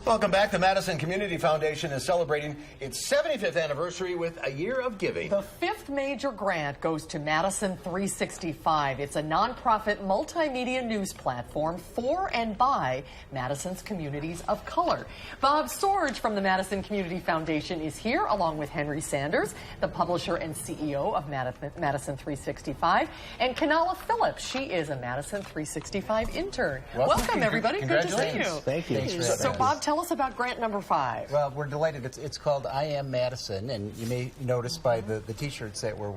Welcome back. The Madison Community Foundation is celebrating its 75th anniversary with a year of giving. The fifth major grant goes to Madison 365. It's a nonprofit multimedia news platform for and by Madison's communities of color. Bob SORGE from the Madison Community Foundation is here, along with Henry Sanders, the publisher and CEO of Madison 365, and KYNALA Phillips. She is a Madison 365 intern. Welcome everybody. Good to see you. Thank you. So, Bob, tell us about grant number 5. Well, we're delighted. It's called I Am Madison, and you may notice by the T-shirts that we're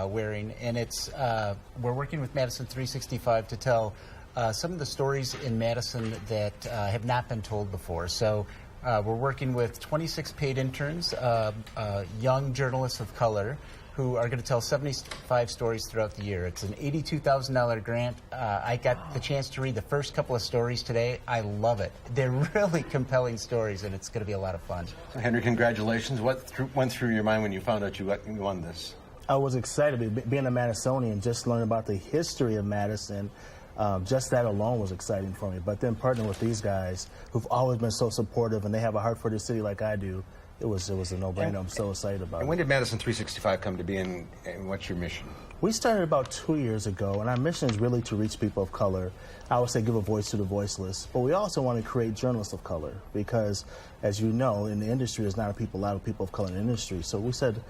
wearing, and it's we're working with Madison 365 to tell some of the stories in Madison that have not been told before. So we're working with 26 paid interns, young journalists of color, who are going to tell 75 stories throughout the year. It's an $82,000 grant. I got the chance to read the first couple of stories today. I love it. They're really compelling stories, and it's going to be a lot of fun. So, Henry, congratulations. What went through your mind when you found out you won this? I was excited. Being a Madisonian, just learning about the history of Madison, just that alone was exciting for me. But then partnering with these guys who've always been so supportive, and they have a heart for the city like I do, it was a no-brainer. I'm so excited about it. And when did Madison 365 come to be, and what's your mission? We started about 2 years ago, and our mission is really to reach people of color. I would say give a voice to the voiceless. But we also want to create journalists of color because, as you know, in the industry, there's not a lot of people of color in the industry. So we said,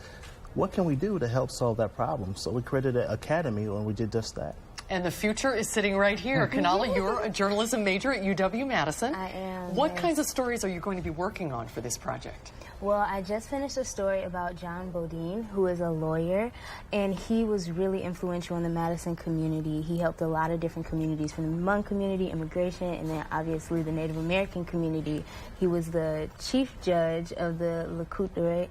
what can we do to help solve that problem? So we created an academy, and we did just that. And the future is sitting right here. KYNALA, you're a journalism major at UW-Madison. I am. What kinds of stories are you going to be working on for this project? Well, I just finished a story about John Bodine, who is a lawyer, and he was really influential in the Madison community. He helped a lot of different communities, from the Hmong community, immigration, and then obviously the Native American community. He was the chief judge of the Lakoutere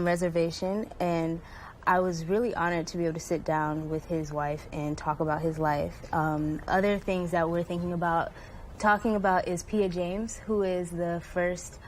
Reservation, and I was really honored to be able to sit down with his wife and talk about his life. Other things that we're talking about is Pia James, who is the first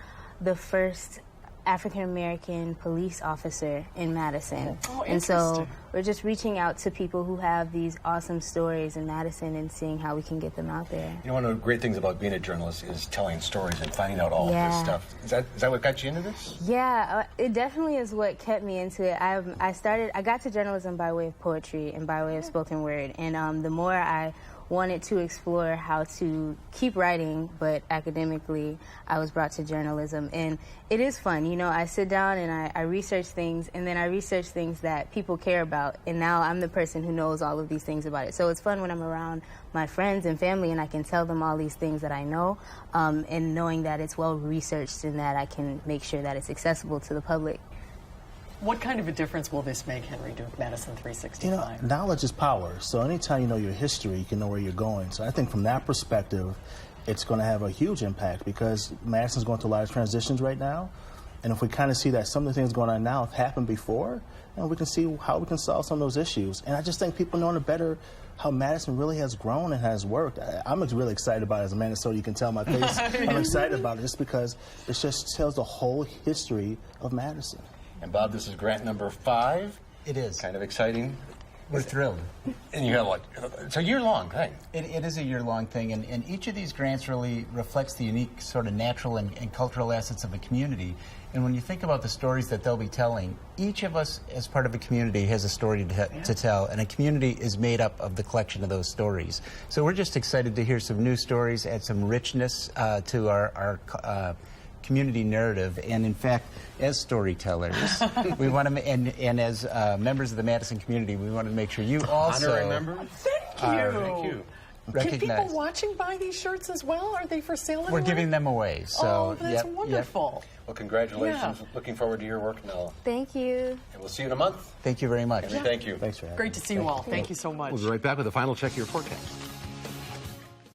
African-American police officer in Madison. Oh, and so we're just reaching out to people who have these awesome stories in Madison and seeing how we can get them out there. You know, one of the great things about being a journalist is telling stories and finding out all of this stuff. Is that what got you into this? Yeah, it definitely is what kept me into it. I got to journalism by way of poetry and by way of spoken word, and the more I wanted to explore how to keep writing, but academically, I was brought to journalism. And it is fun. You know, I sit down and I research things, and then I research things that people care about, and now I'm the person who knows all of these things about it. So it's fun when I'm around my friends and family and I can tell them all these things that I know, and knowing that it's well researched and that I can make sure that it's accessible to the public. What kind of a difference will this make, Henry, to Madison 365? You know, knowledge is power. So anytime you know your history, you can know where you're going. So I think from that perspective, it's going to have a huge impact because Madison's going through a lot of transitions right now. And if we kind of see that some of the things going on now have happened before, and we can see how we can solve some of those issues. And I just think people knowing better how Madison really has grown and has worked. I'm really excited about it as a Minnesota. You can tell my face. I'm excited about it just because it just tells the whole history of Madison. And Bob, this is grant number 5. It is. Kind of exciting. We're thrilled. And you have it's a year-long thing. It is a year-long thing, and each of these grants really reflects the unique sort of natural and cultural assets of a community. And when you think about the stories that they'll be telling, each of us as part of a community has a story to tell, and a community is made up of the collection of those stories. So we're just excited to hear some new stories, add some richness to our community narrative, and in fact, as storytellers, we want to, and as members of the Madison community, we want to make sure you also honorary member. Thank you. Thank you. Can people watching buy these shirts as well? Are they for sale anywhere? We're giving them away. So that's wonderful. Yep. Well, congratulations. Yeah. Looking forward to your work, KYNALA. Thank you. And we'll see you in a month. Thank you very much. Henry, thank you. Thanks for having me. Great to see you all. Thank you so much. We'll be right back with a final check of your forecast.